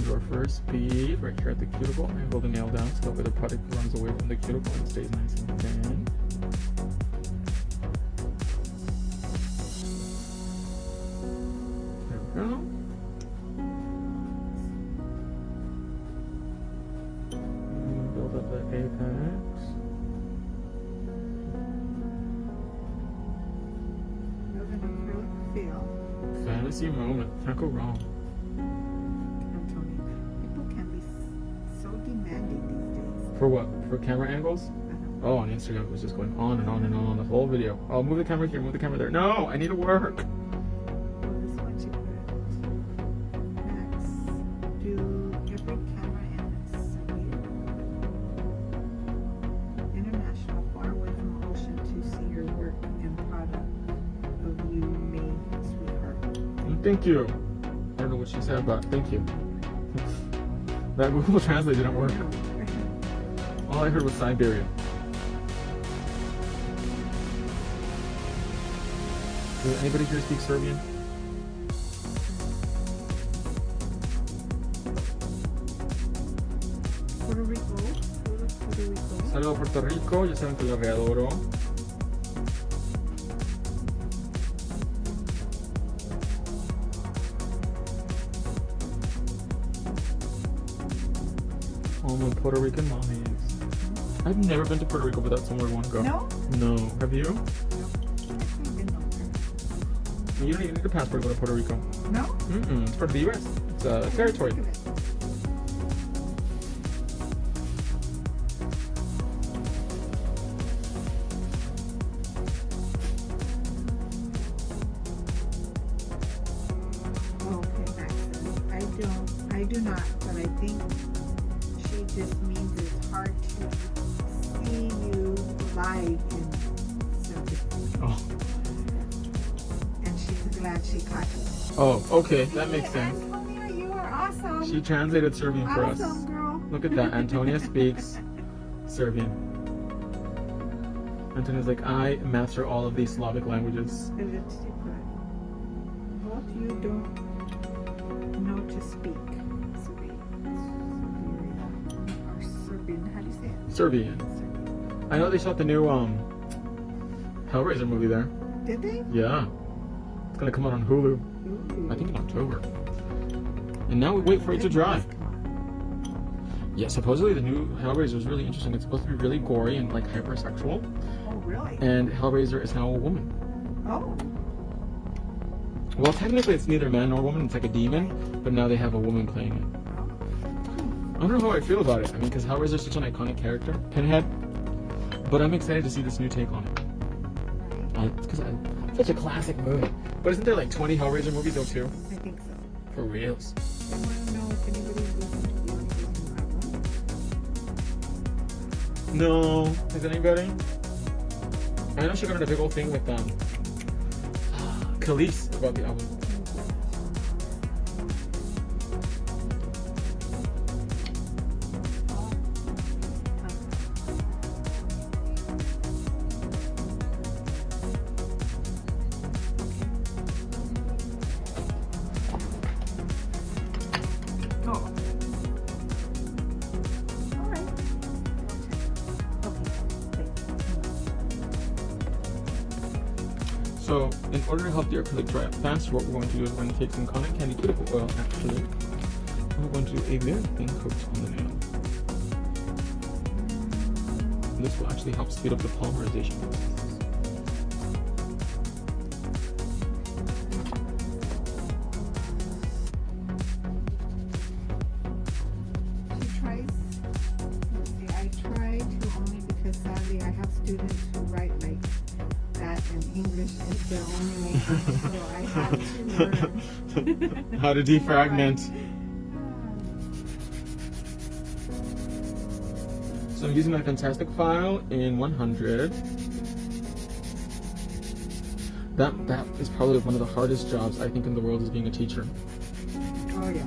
do our first bead right here at the cuticle. I hold the nail down so that way the product runs away from the cuticle and stays nice and thin. There we go. And build up the apex. Build an acrylic feel. Fantasy moment. Can't go wrong. People can be so demanding these days. For what? For camera angles? Oh, on Instagram it was just going on and on and on the whole video. Oh, move the camera here, move the camera there. No, I need to work. Well, this is what you put. Max, do every camera in this international, far away from the ocean to see your work and product of you made, sweetheart. Thank you. I don't know what she said, but thank you. That Google Translate didn't work. All I heard was Siberia. Does anybody here speak Serbian? Puerto Rico. Puerto Rico. Saludo a Puerto Rico, ya saben que lo readoro. All my Puerto Rican mommies. I've never been to Puerto Rico, but that's somewhere I want to go. No? No. Have you? No. I've been nowhere. You don't even need a passport to go to Puerto Rico. No? It's part of the U.S. It's a territory. Okay, Max. I do not, but I think she just means it's hard to see you live in Serbian. Oh. And she's glad she caught it. Oh, okay, that makes sense. Antonia, you are awesome. She translated Serbian for us. Awesome, girl. Look at that. Antonia speaks Serbian. Antonia's like, I master all of these Slavic languages. Both you don't know to speak Serbian. Or Serbian. How do you say it? Serbian. Serbian. I know they shot the new Hellraiser movie there. Did they? Yeah. It's gonna come out on Hulu. Ooh. I think in October. And now we wait for it to dry. Yeah, supposedly the new Hellraiser is really interesting. It's supposed to be really gory and like hypersexual. Oh, really? And Hellraiser is now a woman. Oh. Well, technically it's neither man nor woman. It's like a demon, but now they have a woman playing it. I don't know how I feel about it. I mean, because Hellraiser is such an iconic character, Pinhead. But I'm excited to see this new take on it. Because such a classic movie. But isn't there like 20 Hellraiser movies though too? I think so. For reals. I want to know if anybody's listening to Beyonce's new album. No. Is anybody? I know she got in a big old thing with Khalees about the album. Oh. All right. Okay. Thanks. So, in order to help the acrylic dry up faster, what we're going to do is we're going to take some cotton candy cuticle oil, actually. And we're going to do a very thin coat on the nail. And this will actually help speed up the polymerization process. She tries. Let's see. I try to only because sadly I have students who write like that, and English is their only language, so I have to learn. How to defragment. So I'm using my Fantastic file in 100. That is probably one of the hardest jobs I think in the world is being a teacher. Oh yeah.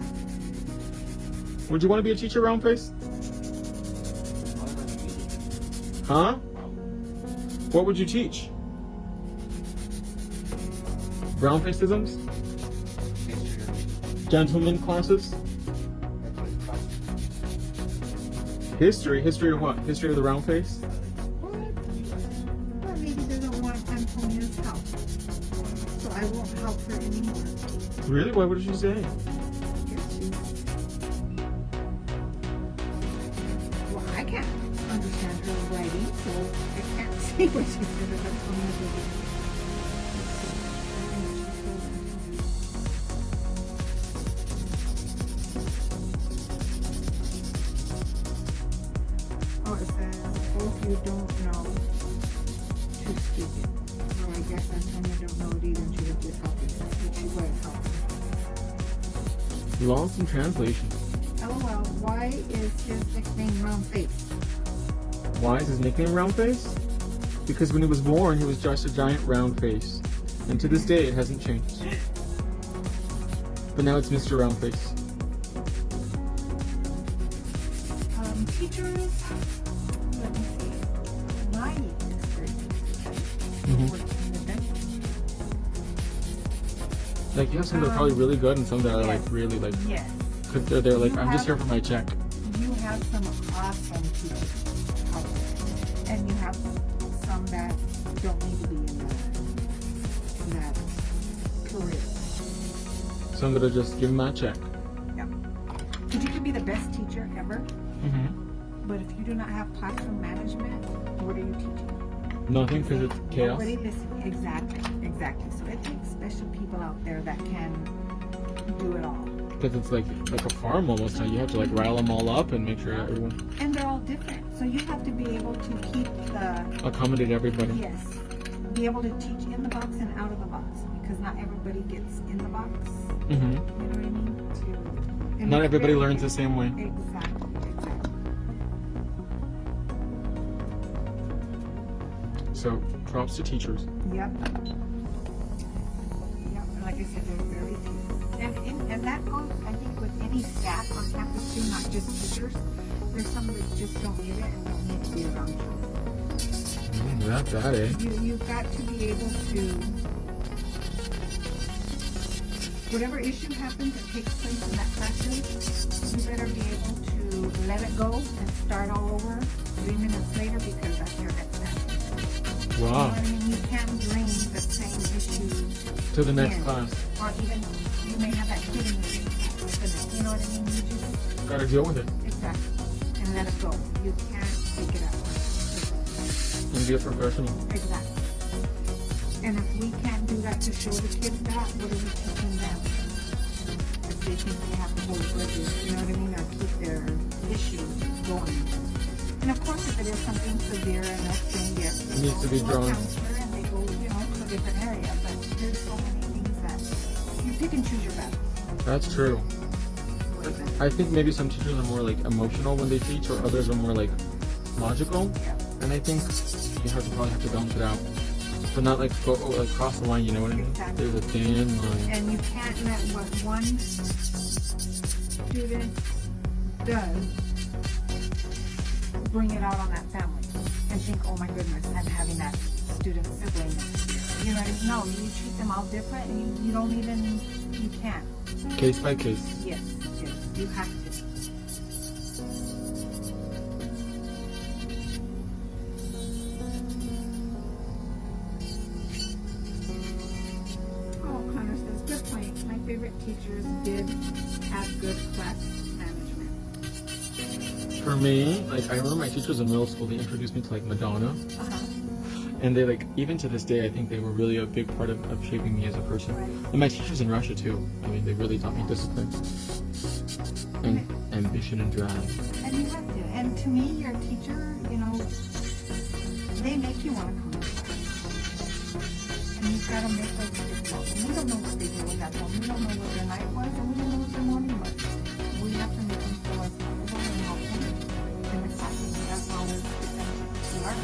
Would you want to be a teacher, Roundface? Huh? What would you teach? Brownfaceisms? Gentlemen classes? History? History of what? History of the round face? What? Well, maybe doesn't want Antonia's help. So I won't help her anymore. Really? What did she say? Yes, she. Well, I can't understand her writing, so I can't see what she said about Antonia doing. Oh, it says both you don't know to speak it. So I guess Antonia don't know it either, and she was just helping. She was helping. Lost in translation. LOL, why is his nickname Round Face? Why is his nickname Round Face? Because when he was born, he was just a giant round face. And to this day, it hasn't changed. But now it's Mr. Round Face. Teachers, let me see. My experience Mhm. working in the dentist. Like, you have some that are probably really good and some that are like really like, Yes. cause they're like, I'm just here for my check. You have some awesome teachers out there. And you have some that don't need to be in that career. Some that are just give me my check. Yeah. Because you can be the best teacher ever, Mm-hmm. but if you do not have classroom management, what are you teaching? Nothing because it's chaos. Nobody listening. Exactly. So it takes special people out there that can do it all. Because it's like a farm almost. How you have to like rile them all up and make sure everyone And they're all different. So you have to be able to keep the, accommodate everybody. yes, be able to teach in the box and out of the box. Because not everybody gets in the box. Mm-hmm. You know what I mean? And Not it's everybody very- learns the same way. Exactly. So props to teachers. Yep. And like I said, they're very few. And that goes, I think, with any staff on campus too, not just teachers. There's some that just don't get it and don't need to be around children. That's that, eh? You've got to be able to, whatever issue happens that takes place in that classroom, you better be able to let it go and start all over 3 minutes later because that's your next step. You know Wow. what I mean? You can't bring the same issue To the next in. class. Or even, you may have that kid in your class. You know what I mean? You just, Gotta deal with it. exactly. And let it go. You can't take it out. And be a professional. Exactly. And if we can't do that to show the kids that, what are we teaching them? If they think they have to hold grudges, you know what I mean? Or keep their issues going. And of course, if it is something severe and that's saying yes, It needs to be a drawn. counselor and they go, you know, to a different area. But there's so many things that you pick and choose your battles. That's true. I think maybe some teachers are more like emotional when they teach, or others are more like logical. Yeah. And I think you probably have to balance it out, but not like go like cross the line. You know what I mean? Exactly. There's a thin line. And you can't let what one student does bring it out on that family and think, oh my goodness, I'm having that student sibling next year. You know what I mean? No, you treat them all different and you don't even, you can't. Case by case. Yes, you have to. Oh, Connor says, good point. My favorite teachers did have good class management. For me, like I remember my teachers in middle school. They introduced me to like Madonna, and they like even to this day, I think they were really a big part of shaping me as a person. Right. And my teachers in Russia too. I mean, they really taught me discipline and ambition and drive. And you have to. And to me, your teacher, you know, they make you want to come to class. And you've got to make those kids welcome. We don't know what they do at home. We don't know what their night was, and we don't know what their morning was. We have to make them feel as comfortable and welcome in the classroom. That's how we get them to learn.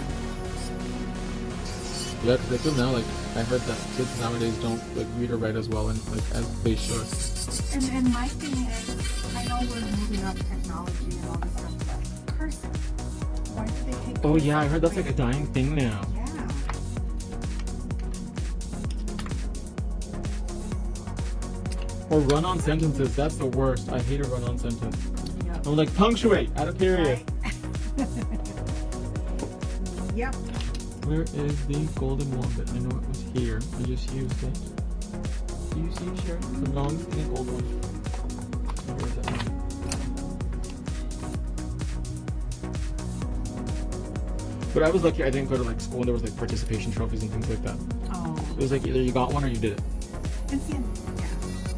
Yeah, because I feel now like I heard that kids nowadays don't like read or write as well and like as they should. And my thing is, I know we're moving up technology and all this stuff, but cursing. Why do they take? Oh yeah, I heard that's like a dying thing now. Yeah. Or run-on sentences. That's the worst. I hate a run-on sentence. Yep. I'm like punctuate, add a period. Right. Yep. Where is the golden wombat? I know it was here. I just used it. Do you see, Sharon? The non-skinny gold one. Where is that one? But I was lucky I didn't go to like school and there was like participation trophies and things like that. Oh. It was like either you got one or you did it. And see, yeah,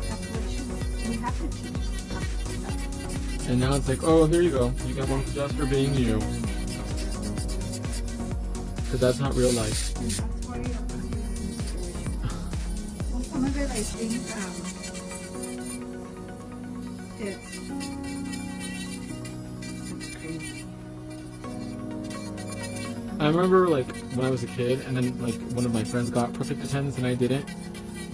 that's what you have to teach. And now it's like, oh, here you go. You got one just for being you. Because that's not real life. And that's why you're put in this situation. Well, some of it I think it's crazy. I remember like when I was a kid and then like one of my friends got perfect attendance and I didn't.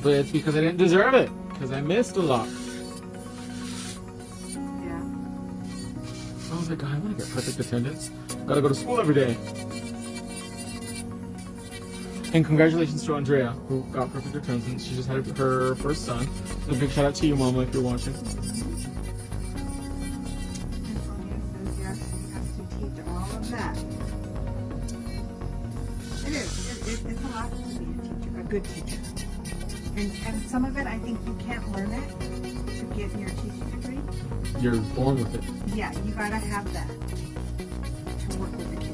But it's because I didn't deserve it. Because I missed a lot. Yeah. I was like, God, I want to get perfect attendance. Gotta go to school every day. And congratulations to Andrea, who got perfect attendance. She just had her first son. So a big shout out to you, Mama, if you're watching. And Sonia says yes, she has to teach all of that. It is. It's a lot to be a teacher, a good teacher. And some of it, I think you can't learn it to get your teaching degree. You're born with it. Yeah, you gotta have that to work with the kids.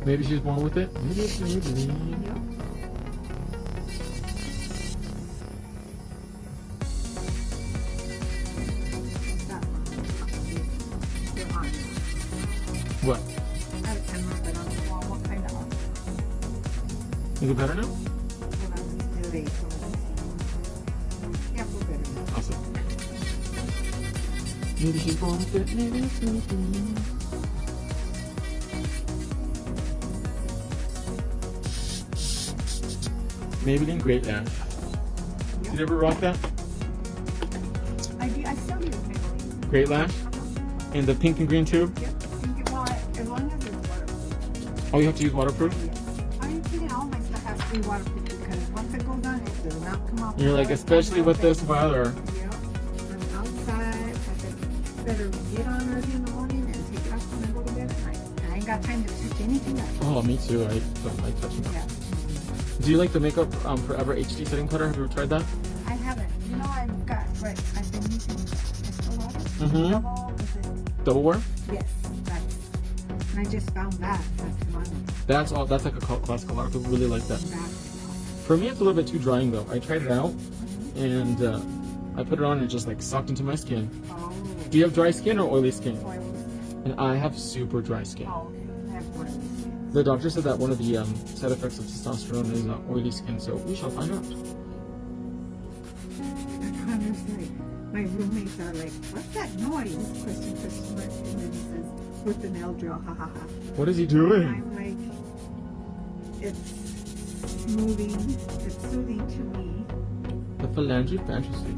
Maybe she's born with it. Maybe it's maybe. Yep. That one. You're on. What? I can't remember on the wall. What kind of art? Is it better now? Hold on, it's delayed, so let me see. Yeah, we're better now. Awesome. Maybe she's born with it. Maybe it's maybe. Maybelline Great Lash. Did you ever rock that? I still use Maybelline. Great Lash? In the pink and green tube? Yep. Well, as long as it's waterproof. Oh, you have to use waterproof? I'm kidding, all my stuff has to be waterproof because once it goes on, it does not come off. You're like, especially with this weather. Yep. I'm outside. I better get on early in the morning and take it off when I go to bed at night. I ain't got time to touch anything else. Oh, me too. I don't like touching that. Yeah. Do you like the Makeup Forever HD setting powder? Have you ever tried that? I haven't. You know, I've been using Estrada. Mm-hmm. Double wear? Yes, that's. And I just found that. That's money. That's like a cult classic. A lot of people really like that. That's For me, it's a little bit too drying though. I tried it out, and I put it on and it just like sucked into my skin. oh. Do you have dry skin or oily skin? Oil. And I have super dry skin. Oh, okay. I have one of these. The doctor said that one of the side effects of testosterone is oily skin, so we shall find out. I don't understand. My roommates are like, "What's that noise?" Question mark. And then he says, "With the nail drill." Ha ha ha. What is he doing? I'm like, it's moving. It's soothing to me. The phalange fantasy.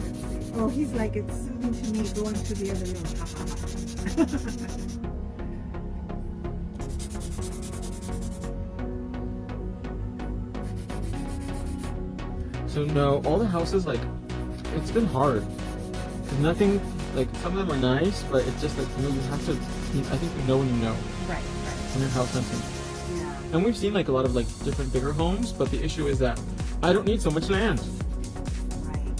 Let's see. Oh, he's like, it's soothing to me going to the other room. Ha ha ha. So no, all the houses like it's been hard. There's nothing like some of them are nice, but it's just like you have to. I think you know when you know Right. when you're house hunting. Yeah. And we've seen like a lot of like different bigger homes, but the issue is that I don't need so much land. Right.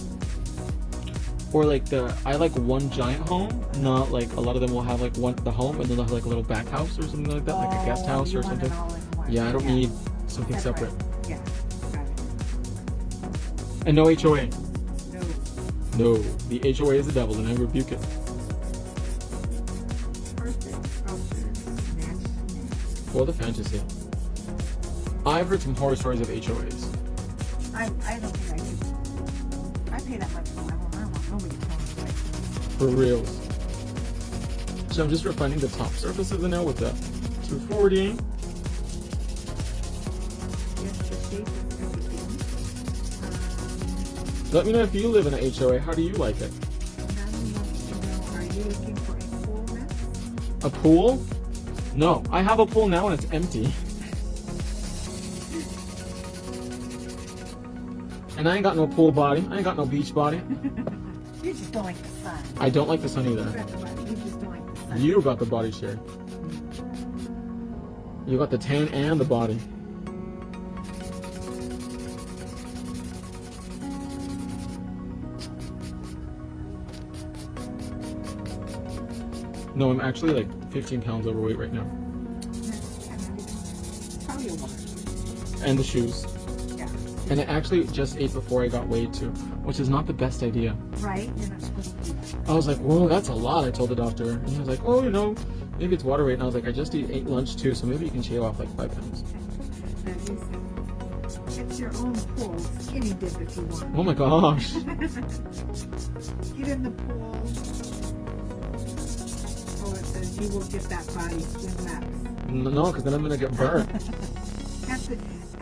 Or like I like one giant home, not like a lot of them will have like the home and then they'll have like a little back house or something like that, like a guest house you or want it something. all in one. Yeah, I don't need something separate. Yeah. Got it. And no HOA. No. No, the HOA is the devil and I rebuke it. Perfect. Match. For the fantasy. I've heard some horror stories of HOAs. I don't think I could. I pay that much for my home. I don't want nobody telling me like. For reals. So I'm just refining the top surface of the nail with the 240. Yes, the shape is everything. Let me know if you live in an HOA. How do you like it? Now you want to know, are you looking for a pool mess? A pool? No, I have a pool now and it's empty. And I ain't got no pool body. I ain't got no beach body. You just don't like the sun. I don't like the sun You either. got the body. You just don't like the sun. You got the body share. You got the tan and the body. No, I'm actually like 15 pounds overweight right now. Probably a water. And the shoes. Yeah. And I actually just ate before I got weighed too, which is not the best idea. Right? You're not supposed to do that. I was like, whoa, that's a lot, I told the doctor. And he was like, oh, you know, maybe it's water weight. And I was like, I just ate lunch too, so maybe you can shave off like 5 pounds. That is it. It's your own pool. Skinny dip if you want. Oh my gosh. Get in the pool. Oh, it says you will get that body swim laps. No, because then I'm going to get burnt.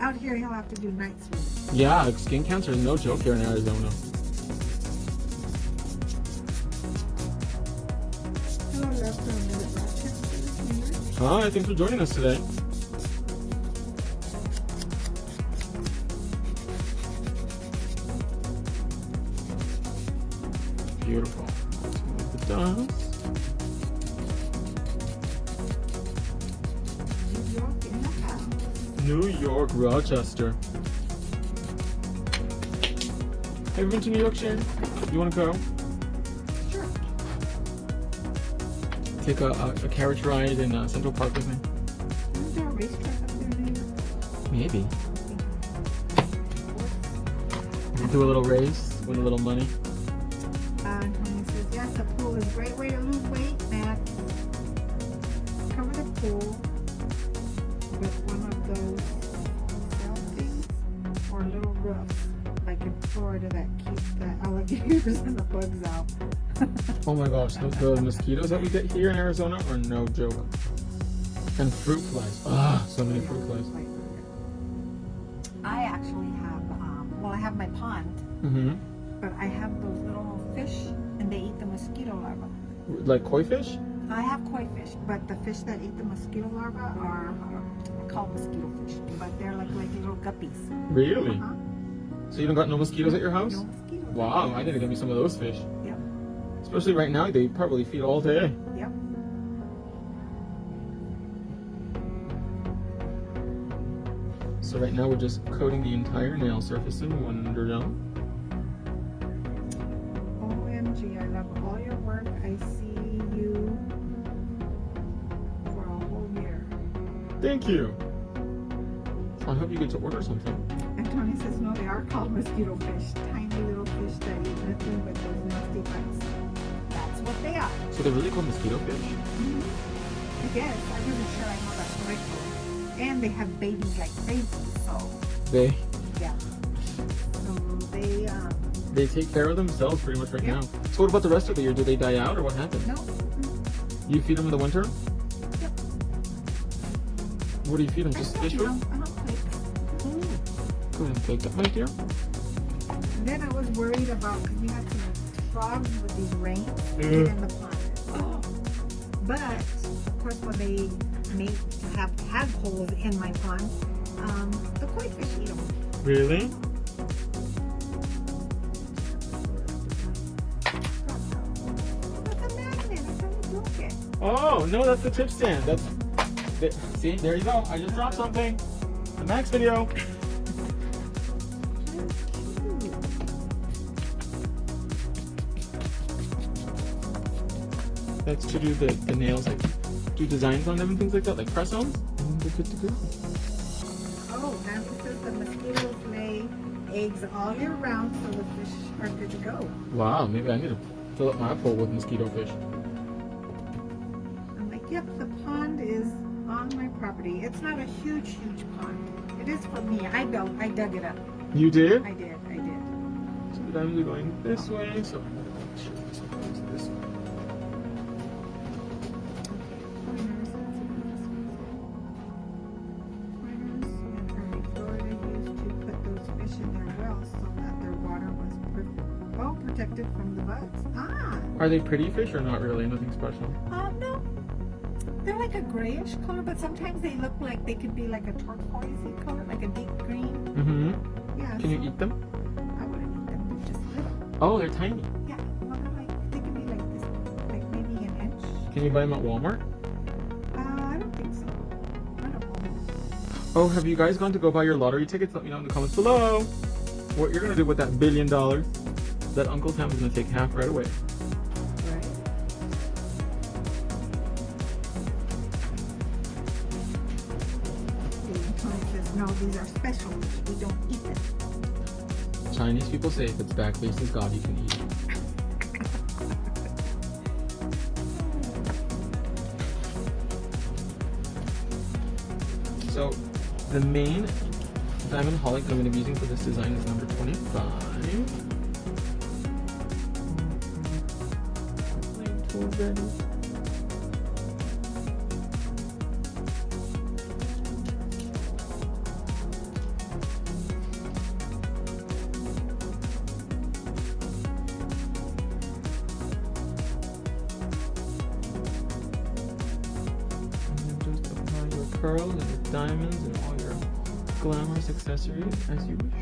Out here, he'll have to do night swimming. Yeah, like skin cancer is no joke here in Arizona. Hello, love from the Rochester. Hi, thanks for joining us today. Beautiful. Let's move the dust. New York in the house. New York, Rochester. Have you been to New York, Sharon? You want to go? Sure. Take a carriage ride in Central Park with me? Isn't there a racetrack up there in New York? Maybe. Do a little race, win a little money. Tony says, yes, the pool is a great way to lose weight, Matt. Cover the pool with one of those cell things or little roofs, like in Florida that keep the alligators and the bugs out. Oh my gosh, the mosquitoes that we get here in Arizona are no joke. And fruit flies. Ah, so many fruit flies. I actually have, I have my pond, Mm-hmm. but I have those little fish and they eat the mosquito larvae. Like koi fish? I have koi fish, but the fish that eat the mosquito larvae are called mosquito fish, but they're like little guppies. Really? Uh-huh. So you don't got no mosquitoes at your house? No mosquitoes. Wow, I need to get me some of those fish. Yep. Especially right now, they probably feed all day. Yep. So right now we're just coating the entire nail surface in Wonderdome. OMG, I love all your work. I see you for a whole year. Thank you. I hope you get to order something. And Tony says, no, they are called mosquito fish. Tiny little fish that eat nothing but those nasty bites. That's what they are. So they're really called mosquito fish? Mm-hmm. I guess. I wasn't sure I know that's right. And they have babies like crazy, so They yeah. So they take care of themselves pretty much right Yeah. now. So what about the rest of the year? Do they die out or what happens? no. You feed them in the winter? Yep. What do you feed them? Just fish food? Go ahead and take that, my dear. And then I was worried about because we had some frogs with these rains Yeah. in the pond. Oh. But of course, when they make to have tadpoles in my pond, the koi fish eat them. Really? That's a magnet. I thought you broke it. Oh, no, that's the tip stand. See, there you go. I just dropped something. The Max video. That's to do the nails, like do designs on them and things like that, like press-ons. And they're good to go. Oh, and it says the mosquitoes lay eggs all year round, so the fish are good to go. Wow, maybe I need to fill up my pool with mosquito fish. I'm like, yep, the pond is on my property. It's not a huge pond. It is for me. I dug it up. You did? I did. So the diamonds are going this way, so I'm gonna make sure this one goes this way. Protected from the bugs. Are they pretty fish or not really? Nothing special. No. They're like a grayish color, but sometimes they look like they could be like a turquoisey color, like a deep green. Mm-hmm. Yeah. Can you eat them? I wouldn't eat them. They're just little. Oh, they're tiny. Yeah. Well, Can you buy them at Walmart? I don't think so. I don't know. Oh, have you guys gone to go buy your lottery tickets? Let me know in the comments below what you're gonna do with that $1 billion that Uncle Sam is gonna take half right away. Right. See, Tony says, no, these are special. We don't eat them. Chinese people say if it's back faces God, you can eat it. So, the main diamond holly that I'm going to be using for this design is number 25. Playing tool ready. Pearls and your diamonds and all your glamorous accessories as you wish.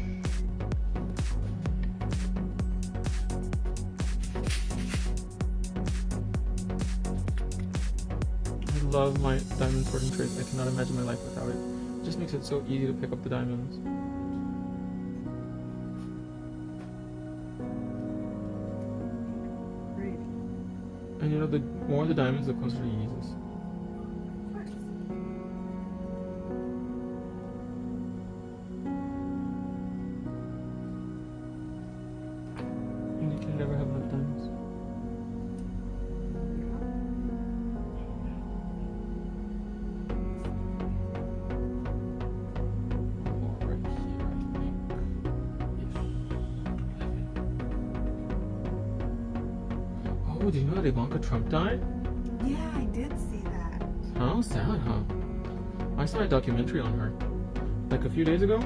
I love my diamond sorting trays. I cannot imagine my life without it. It just makes it so easy to pick up the diamonds. Pretty. And you know, the more the diamonds, the closer to Jesus. Never have enough diamonds. More right here, I think. Oh, did you know that Ivanka Trump died? Yeah, I did see that. How sad, huh? I saw a documentary on her, like a few days ago,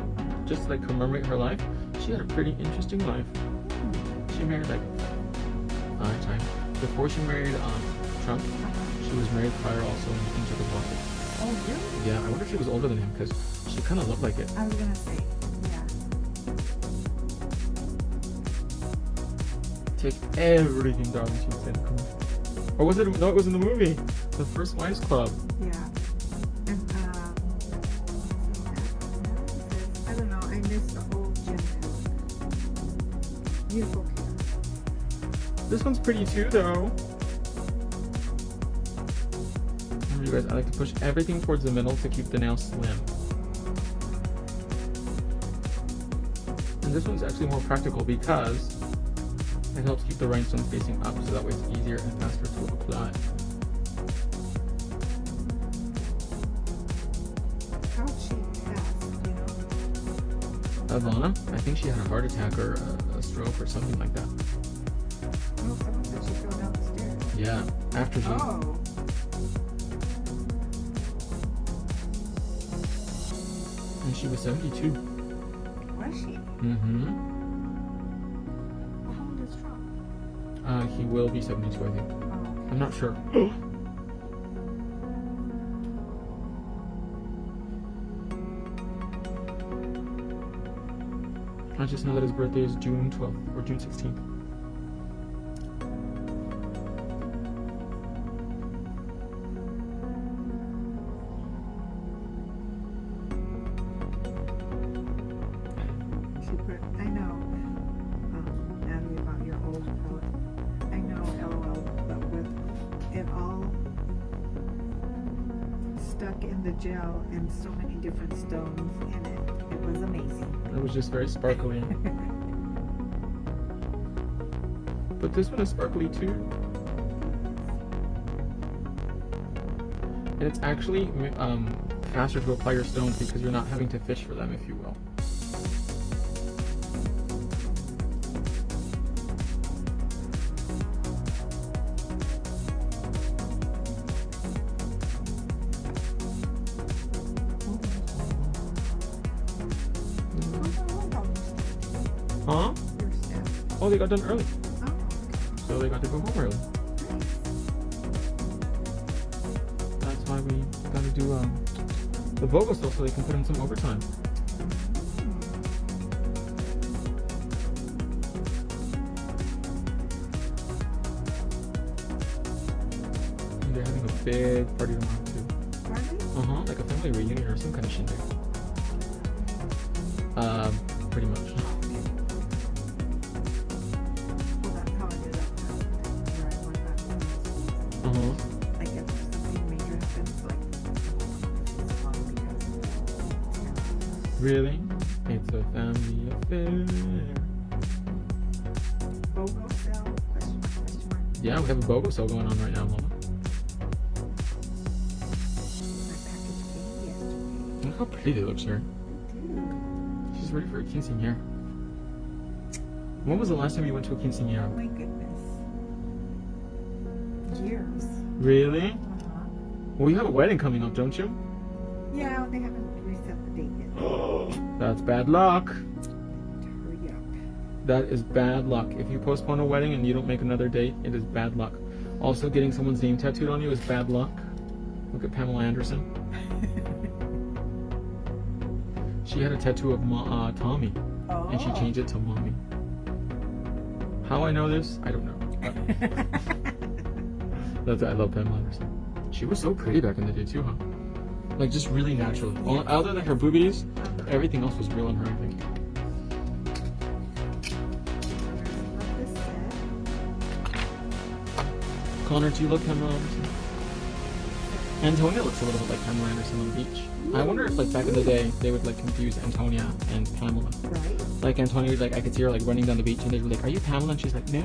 just to like commemorate her life. She had a pretty interesting life. She married like 5 times. Before she married Trump, she was married prior also in Czechoslovakia. Oh, really? Yeah, I wonder if she was older than him because she kind of looked like it. I was gonna say, yeah. Take everything, darling, she said. Or was it? No, it was in the movie. The First Wives Club. Yeah. And, I don't know, I miss the old gym look. Beautiful kids. This one's pretty too, though. Remember, you guys, I like to push everything towards the middle to keep the nail slim. And this one's actually more practical because it helps keep the rhinestones facing up, so that way it's easier and faster to apply. How'd she pass, you know? Alana, I think she had a heart attack or a stroke or something like that. No, someone said she fell down the stairs. Yeah, after she... Oh. And she was 72. Was she? Mm-hmm. Well, how old is Trump? He will be 72, I think. Oh, okay. I'm not sure. I just know that his birthday is June 12th or June 16th. I know, Natalie, about your old palette. I know, LOL, but with it all stuck in the gel and so many different stones in it, it was amazing. It was just very sparkly. But this one is sparkly too. And it's actually faster to apply your stones because you're not having to fish for them, if you will. Huh? Your steps. Oh, they got done early. Oh, So they got to go home early. That's why we gotta do the Bogo stuff so they can put in some overtime. They have big party tomorrow too. Are they? Like a family reunion or some kind of shindig. Pretty much. Well, that's how I did that last time where I went back to schools. Like if something major happens, like it's fun because Really? It's a family affair. BOGO sale? Question mark. Yeah, we have a BOGO sale going on right now, Mama. My package came yesterday. Look how pretty they look, sir. Dude, She's ready for a quinceañera. When was the last time you went to a oh quinceañera? my goodness. Years. Really? Uh-huh. Well, you have a wedding coming up, don't you? Yeah, they haven't reset the date yet. That's bad luck. Hurry up. That is bad luck. If you postpone a wedding and you don't make another date, it is bad luck. Also, getting someone's name tattooed on you is bad luck. Look at Pamela Anderson. She had a tattoo of Tommy, Oh. and she changed it to Mommy. How I know this? I don't know. That's why I love Pamela Anderson. She was so pretty back in the day too, huh? Like just really natural. Other than her boobies, everything else was real on her, I think. Love this set. Connor, do you look Pamela Anderson? Antonia looks a little bit like Pamela Anderson on the beach. I wonder if like back in the day they would like confuse Antonia and Pamela. Right? Like Antonia would like I could see her like running down the beach and they'd be like, "Are you Pamela?" And she's like, "No,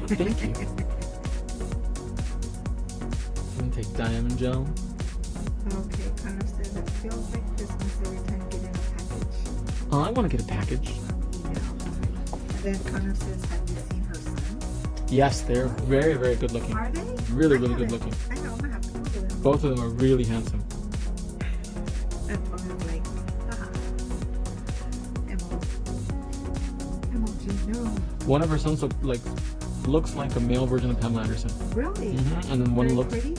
thank you." I'm gonna take diamond gel. Okay, Connor says it feels like Christmas every time you get in a package. Oh, I want to get a package. Email. And then Connor says, have you seen her sons? Yes, they're very, very good looking. Are they? Really, I really good haven't- looking. I know, I'm gonna have to Google them. Both of them are really handsome. And Tony's like, haha. Emoji, no. One of her sons looks like a male version of Pamela Anderson. Really? And then one Very looks. pretty?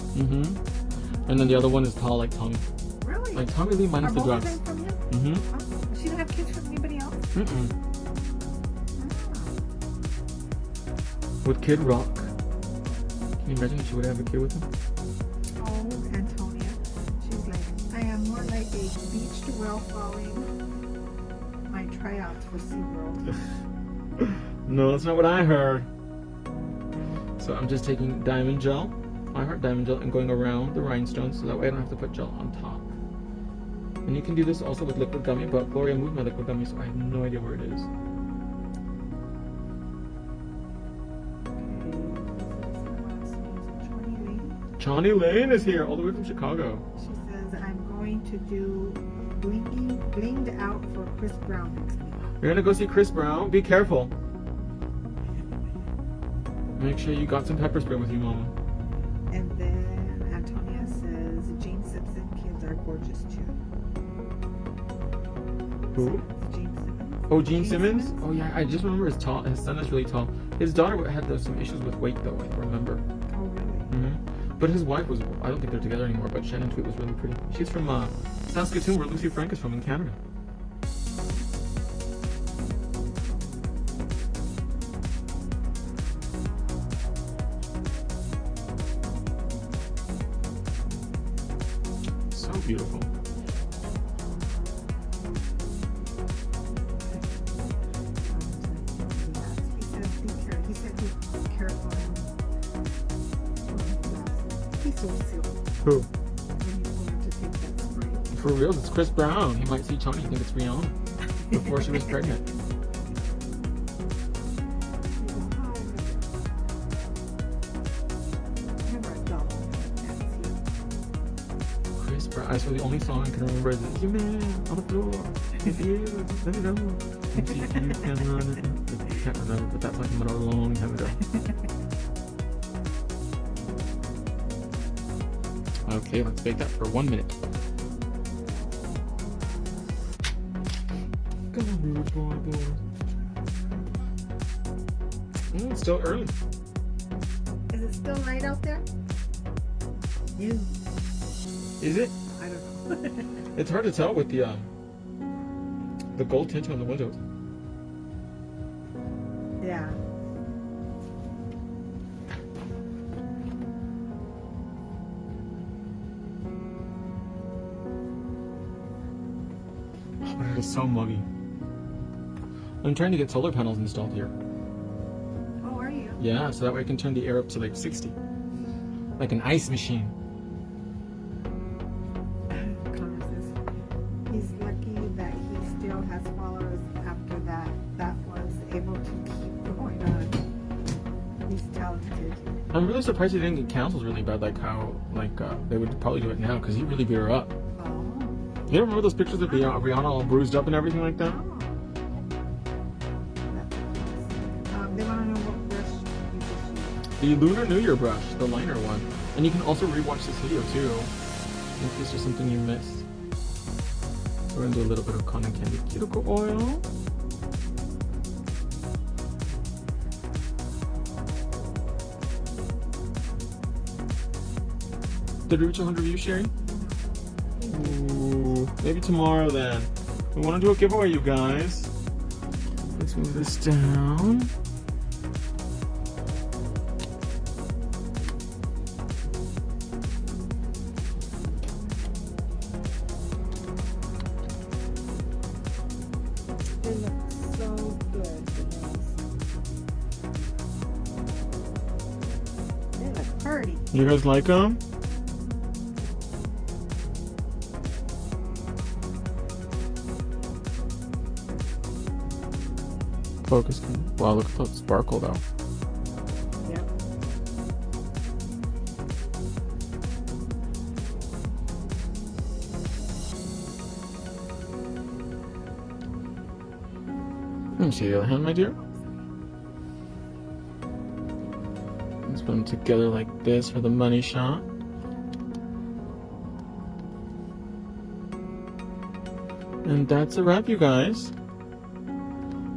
And then the other one is tall like Tommy. Really? Like Tommy Lee minus Are the both of drugs. them from him? Mm-hmm. Oh, she didn't have kids from anybody else? Mm-mm. Oh. With Kid Rock. Can you imagine if she would have a kid with him? Oh, Antonia. She's like, I am more like a beached whale following my tryouts for SeaWorld. No, that's not what I heard. So I'm just taking diamond gel, I heart diamond gel, and going around the rhinestones so that way I don't have to put gel on top. And you can do this also with liquid gummy, but Gloria moved my liquid gummy, so I have no idea where it is. Johnny Lane is here, all the way from Chicago. She says, I'm going to do blinged out for Chris Brown next week. You're gonna go see Chris Brown? Be careful. Make sure you got some pepper spray with you, Mama. And then Antonia says, Gene Simpson kids are gorgeous too. Who? Gene Simmons. Oh, Gene Simmons? Oh yeah, I just remember his son is really tall. His daughter had some issues with weight though, I remember. Oh, really? But his wife was, I don't think they're together anymore, but Shannon Tweet was really pretty. She's from Saskatoon, where Lucy Frank is from in Canada. So beautiful. He said be careful. He's so silly Who? when you want to take that spray. For real, it's Chris Brown. He might see Tony and think it's Rihanna before she was pregnant. Chris Brown. I swear the only song I can remember is "You man on the floor, if you let me know, if you can run it." I can't remember, but that's like a long time ago. Okay, let's bake that for 1 minute. Come on, rude boy. It's still early. Is it still light out there? You. Is it? I don't know. It's hard to tell with the gold tint on the windows. Yeah. is so muggy. I'm trying to get solar panels installed here. Oh, are you? Yeah, so that way I can turn the air up to like 60. Like an ice machine. Connor says he's lucky that he still has followers after that was able to keep going on. He's talented. I'm really surprised he didn't get canceled really bad, like how they would probably do it now, because he really beat her up. Oh. You remember those pictures of Rihanna all bruised up and everything like that? Oh. That's interesting. They want to know what brush you just used. The Lunar New Year brush, the liner one. And you can also rewatch this video too, in case there's something you missed. We're gonna do a little bit of cotton candy cuticle oil. Did it reach 100 views, Sherry? Ooh, maybe tomorrow then. We want to do a giveaway, you guys. Let's move this down. They look so good. They look pretty. You guys like them? Focus. Wow, look at that sparkle though. Yep. Let me see the other hand, my dear. Let's put them together like this for the money shot. And that's a wrap, you guys.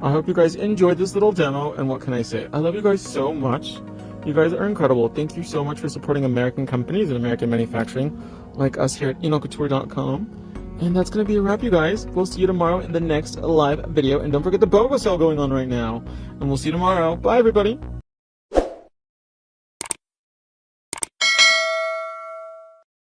I hope you guys enjoyed this little demo, and what can I say? I love you guys so much. You guys are incredible. Thank you so much for supporting American companies and American manufacturing like us here at enocouture.com. And that's going to be a wrap, you guys. We'll see you tomorrow in the next live video. And don't forget the BOGO sale going on right now. And we'll see you tomorrow. Bye, everybody.